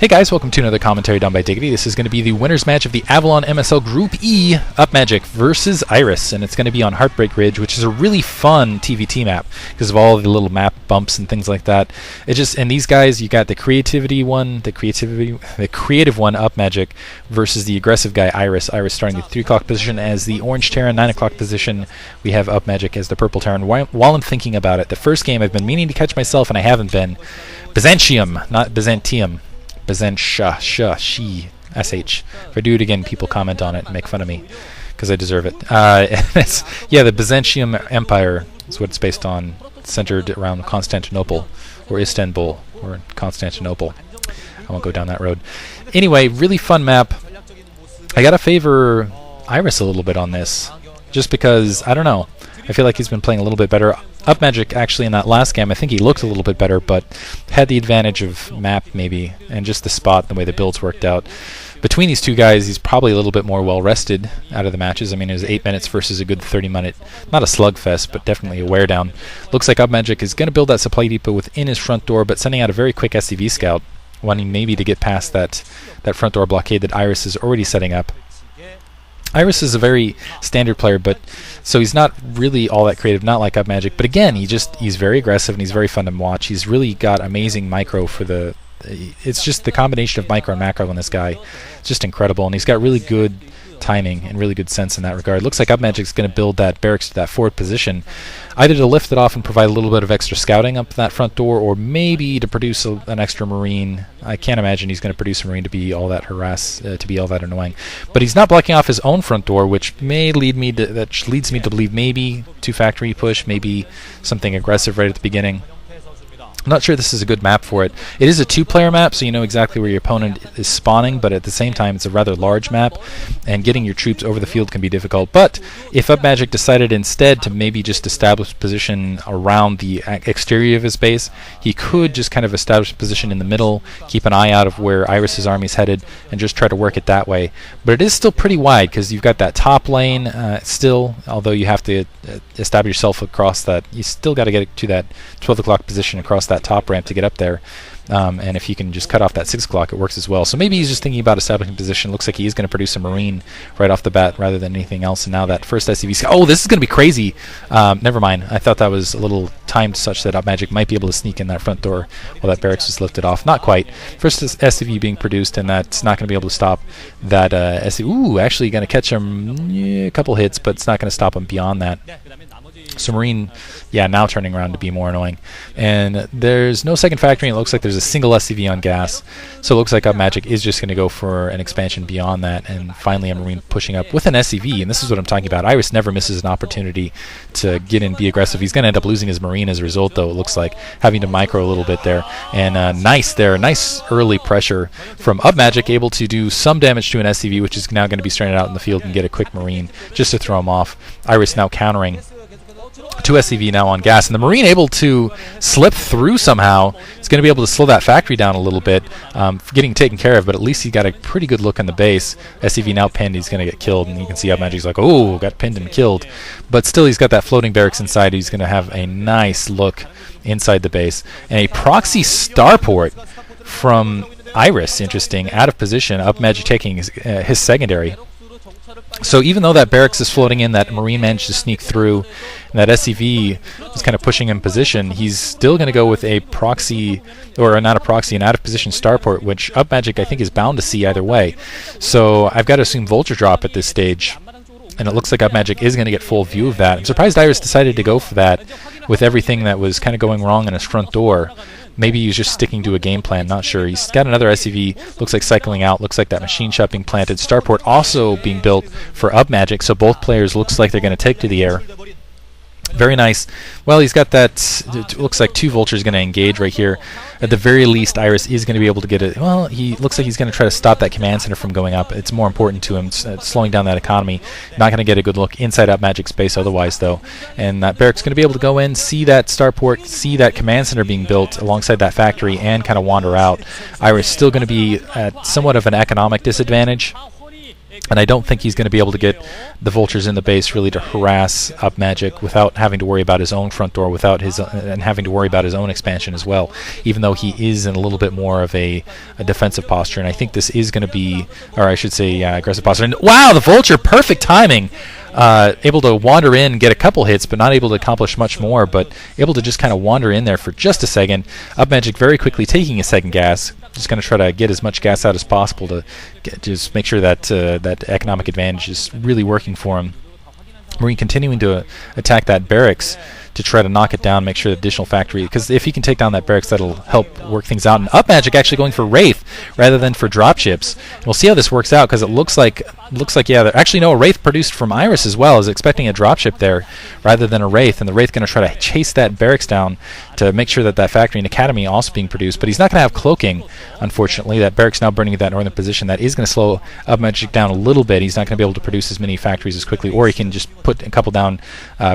Hey guys, welcome to another commentary done by Diggity. This is going to be the winner's match of the Avalon MSL Group E Upmagic versus Iris, and it's going to be on Heartbreakridge, which is a really fun TVT map because of all the little map bumps and things like that. And these guys, you got the creative one, Upmagic, versus the aggressive guy Iris. Iris starting the 3 o'clock position as the orange Terran, 9 o'clock position. We have Upmagic as the purple Terran. While I'm thinking about it, the first game I've been meaning to catch myself and I haven't been. Byzantium, not Byzantium. Byzantia, sh, sh. If I do it again, people comment on it and make fun of me because I deserve it. Yeah, the Byzantium Empire is what it's based on, centered around Constantinople, or Istanbul, or Constantinople. I won't go down that road. Anyway, really fun map. I gotta favor Iris a little bit on this, just because, I don't know, I feel like he's been playing a little bit better. Upmagic, actually, in that last game, I think he looked a little bit better, but had the advantage of map, maybe, and just the spot, the way the builds worked out. Between these two guys, he's probably a little bit more well-rested out of the matches. I mean, it was 8 minutes versus a good 30-minute, not a slugfest, but definitely a wear-down. Looks like Upmagic is going to build that supply depot within his front door, but sending out a very quick SCV scout, wanting maybe to get past that front door blockade that Iris is already setting up. Iris is a very standard player, but so he's not really all that creative, not like Upmagic. But again, he's very aggressive and he's very fun to watch. He's really got amazing micro for the. It's just the combination of micro and macro on this guy. It's just incredible, and he's got really good timing and really good sense in that regard. Looks like Upmagic's going to build that barracks to that forward position, either to lift it off and provide a little bit of extra scouting up that front door, or maybe to produce an extra marine. I can't imagine he's going to produce a marine to be all that to be all that annoying. But he's not blocking off his own front door, which may leads me to believe maybe 2 factory push, maybe something aggressive right at the beginning. I'm not sure this is a good map for it. It is a 2-player map, so you know exactly where your opponent is spawning, but at the same time it's a rather large map, and getting your troops over the field can be difficult. But if Upmagic decided instead to maybe just establish position around the exterior of his base, he could just kind of establish a position in the middle, keep an eye out of where Iris's army is headed, and just try to work it that way. But it is still pretty wide, because you've got that top lane still, although you have to establish yourself across that. You still got to get to that 12 o'clock position across that top ramp to get up there, and if you can just cut off that 6 o'clock, it works as well. So maybe he's just thinking about establishing position. Looks like he is going to produce a marine right off the bat rather than anything else. And now that first SCV, oh, this is going to be crazy. Never mind. I thought that was a little timed such that Upmagic might be able to sneak in that front door while that barracks was lifted off. Not quite. First SCV being produced, and that's not going to be able to stop that SCV. Ooh, actually going to catch him a couple hits, but it's not going to stop him beyond that. So Marine, yeah, now turning around to be more annoying. And there's no second factory. It looks like there's a single SCV on gas. So it looks like Upmagic is just going to go for an expansion beyond that. And finally a Marine pushing up with an SCV. And this is what I'm talking about. Iris never misses an opportunity to get in, be aggressive. He's going to end up losing his Marine as a result, though, it looks like. Having to micro a little bit there. And nice early pressure from Upmagic, able to do some damage to an SCV, which is now going to be stranded out in the field and get a quick Marine just to throw him off. Iris now countering. 2 SCV now on gas, and the Marine able to slip through somehow. It's going to be able to slow that factory down a little bit, getting taken care of, but at least he got a pretty good look on the base. SCV now pinned, he's going to get killed, and you can see Upmagic's like, oh, got pinned and killed. But still, he's got that floating barracks inside. He's going to have a nice look inside the base. And a proxy starport from Iris, interesting, out of position. Upmagic taking his secondary. So even though that barracks is floating in, that Marine managed to sneak through, and that SCV is kind of pushing him position, he's still going to go with a proxy, or not a proxy, an out-of-position starport, which Upmagic I think is bound to see either way. So I've got to assume Vulture Drop at this stage, and it looks like Upmagic is going to get full view of that. I'm surprised Iris decided to go for that with everything that was kind of going wrong in his front door. Maybe he's just sticking to a game plan, not sure. He's got another SCV, looks like cycling out, looks like that machine shop being planted. Starport also being built for Upmagic, so both players looks like they're going to take to the air. Very nice. Well, he's got that, it looks like 2 vultures going to engage right here. At the very least, Iris is going to be able to get it. Well, he looks like he's going to try to stop that command center from going up. It's more important to him, slowing down that economy. Not going to get a good look inside Upmagic's base otherwise, though. And that barrack's going to be able to go in, see that starport, see that command center being built alongside that factory, and kind of wander out. Iris still going to be at somewhat of an economic disadvantage. And I don't think he's going to be able to get the vultures in the base really to harass Upmagic without having to worry about his own front door, without his and having to worry about his own expansion as well. Even though he is in a little bit more of a defensive posture, and I think this is going to be, or I should say, aggressive posture. And wow, the vulture, perfect timing. Able to wander in, get a couple hits, but not able to accomplish much more, but able to just kind of wander in there for just a second. Upmagic very quickly taking a second gas, just going to try to get as much gas out as possible to just make sure that that economic advantage is really working for him. Marine continuing to attack that barracks to try to knock it down, make sure the additional factory, because if he can take down that barracks, that'll help work things out. And Upmagic actually going for Wraith rather than for dropships. And we'll see how this works out, because it looks like yeah, actually no, a Wraith produced from Iris as well, is expecting a dropship there rather than a Wraith, and the Wraith going to try to chase that barracks down to make sure that that factory and academy also being produced. But he's not going to have cloaking, unfortunately. That barracks now burning at that northern position. That is going to slow Upmagic down a little bit. He's not going to be able to produce as many factories as quickly, or he can just put a couple down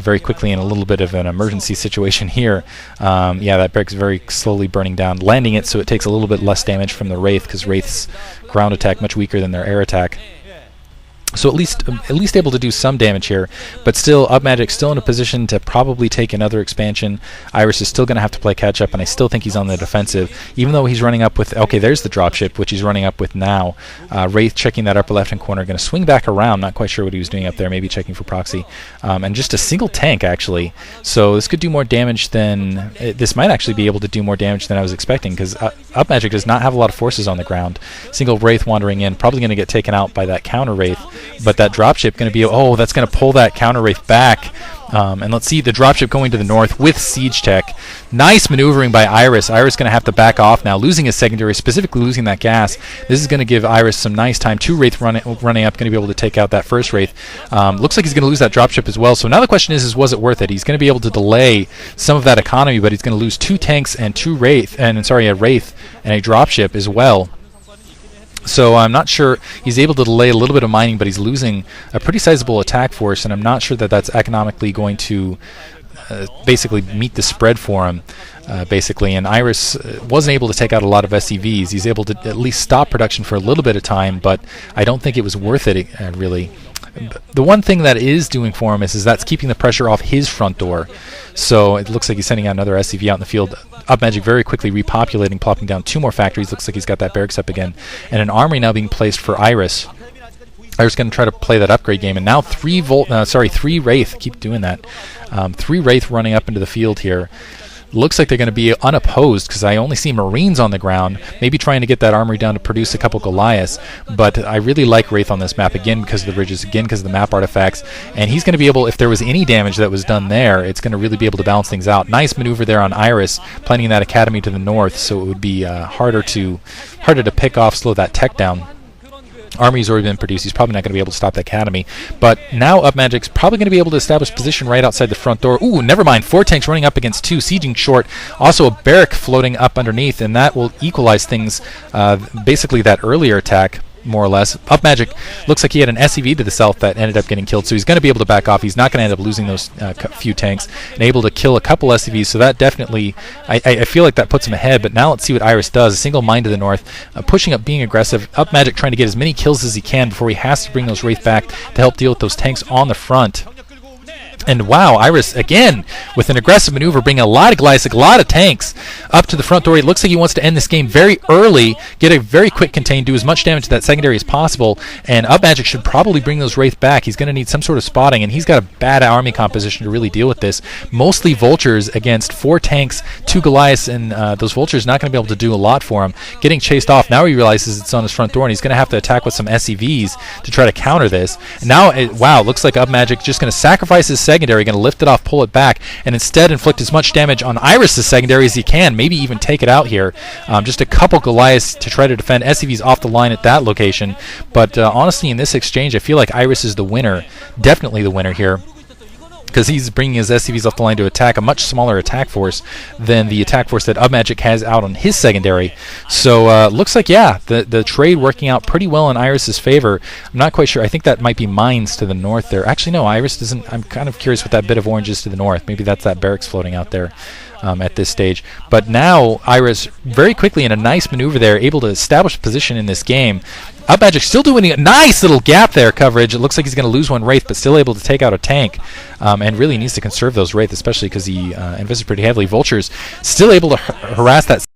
very quickly in a little bit of an emergency situation here. Yeah, that barracks very slowly burning down, landing it so it takes a little bit less damage from the Wraith, because Wraith's ground attack much weaker than their air attack. So at least able to do some damage here, but still Upmagic still in a position to probably take another expansion. Iris is still going to have to play catch up, and I still think he's on the defensive, even though he's running up with, okay, there's the dropship, which he's running up with now. Wraith checking that upper left hand corner, going to swing back around, not quite sure what he was doing up there, maybe checking for proxy, and just a single tank actually. So this could do more damage than, this might actually be able to do more damage than I was expecting, because Upmagic does not have a lot of forces on the ground. Single Wraith wandering in, probably going to get taken out by that counter Wraith. But that dropship going to be, oh, that's going to pull that counter Wraith back. And let's see, the dropship going to the north with siege tech. Nice maneuvering by Iris. Iris going to have to back off now, losing his secondary, specifically losing that gas. This is going to give Iris some nice time. Two Wraith running up, going to be able to take out that first Wraith. Looks like he's going to lose that dropship as well. So now the question is was it worth it? He's going to be able to delay some of that economy, but he's going to lose two tanks and a Wraith and a dropship as well. So I'm not sure he's able to delay a little bit of mining, but he's losing a pretty sizable attack force, and I'm not sure that that's economically going to basically meet the spread for him, basically. And Iris wasn't able to take out a lot of SCVs. He's able to at least stop production for a little bit of time, but I don't think it was worth it, really. The one thing that is doing for him is that's keeping the pressure off his front door. So it looks like he's sending out another SCV out in the field. Upmagic very quickly repopulating, plopping down two more factories. Looks like he's got that barracks up again. And an armory now being placed for Iris. Iris going to try to play that upgrade game. And now three Wraith. Keep doing that. Three Wraith running up into the field here. Looks like they're going to be unopposed, because I only see Marines on the ground, maybe trying to get that armory down to produce a couple Goliaths. But I really like Wraith on this map, again because of the ridges, again because of the map artifacts. And he's going to be able, if there was any damage that was done there, it's going to really be able to balance things out. Nice maneuver there on Iris, planting that academy to the north, so it would be harder to pick off, slow that tech down. Army's already been produced. He's probably not going to be able to stop the academy. But now Upmagic's probably going to be able to establish position right outside the front door. Ooh, never mind. 4 tanks running up against 2, sieging short. Also a barrack floating up underneath, and that will equalize things, basically that earlier attack, more or less. Upmagic looks like he had an SCV to the south that ended up getting killed, so he's going to be able to back off. He's not going to end up losing those few tanks, and able to kill a couple SCVs, so that definitely, I feel like that puts him ahead. But now let's see what Iris does. A single mine to the north, pushing up, being aggressive. Upmagic trying to get as many kills as he can before he has to bring those Wraith back to help deal with those tanks on the front. And wow, Iris, again, with an aggressive maneuver, bringing a lot of Goliaths, a lot of tanks up to the front door. It looks like he wants to end this game very early, get a very quick contain, do as much damage to that secondary as possible, and Upmagic should probably bring those Wraith back. He's going to need some sort of spotting, and he's got a bad army composition to really deal with this. Mostly Vultures against 4 tanks, 2 Goliaths, and those Vultures not going to be able to do a lot for him. Getting chased off, now he realizes it's on his front door, and he's going to have to attack with some SCVs to try to counter this. And now, wow, looks like Upmagic just going to sacrifice his secondary, going to lift it off, pull it back, and instead inflict as much damage on Iris' secondary as he can, maybe even take it out here. Just a couple Goliaths to try to defend. SCV's off the line at that location, but honestly in this exchange I feel like Iris is the winner, definitely the winner here, because he's bringing his SCVs off the line to attack a much smaller attack force than the attack force that Upmagic has out on his secondary. So looks like, yeah, the trade working out pretty well in Iris's favor. I'm not quite sure. I think that might be mines to the north there. Actually, no, Iris doesn't. I'm kind of curious what that bit of orange is to the north. Maybe that's that barracks floating out there. at this stage. But now Iris very quickly in a nice maneuver there, able to establish a position in this game. Upmagic still doing a nice little gap there coverage. It looks like he's going to lose one Wraith, but still able to take out a tank, and really needs to conserve those Wraith, especially because he invested pretty heavily. Vulture's still able to harass that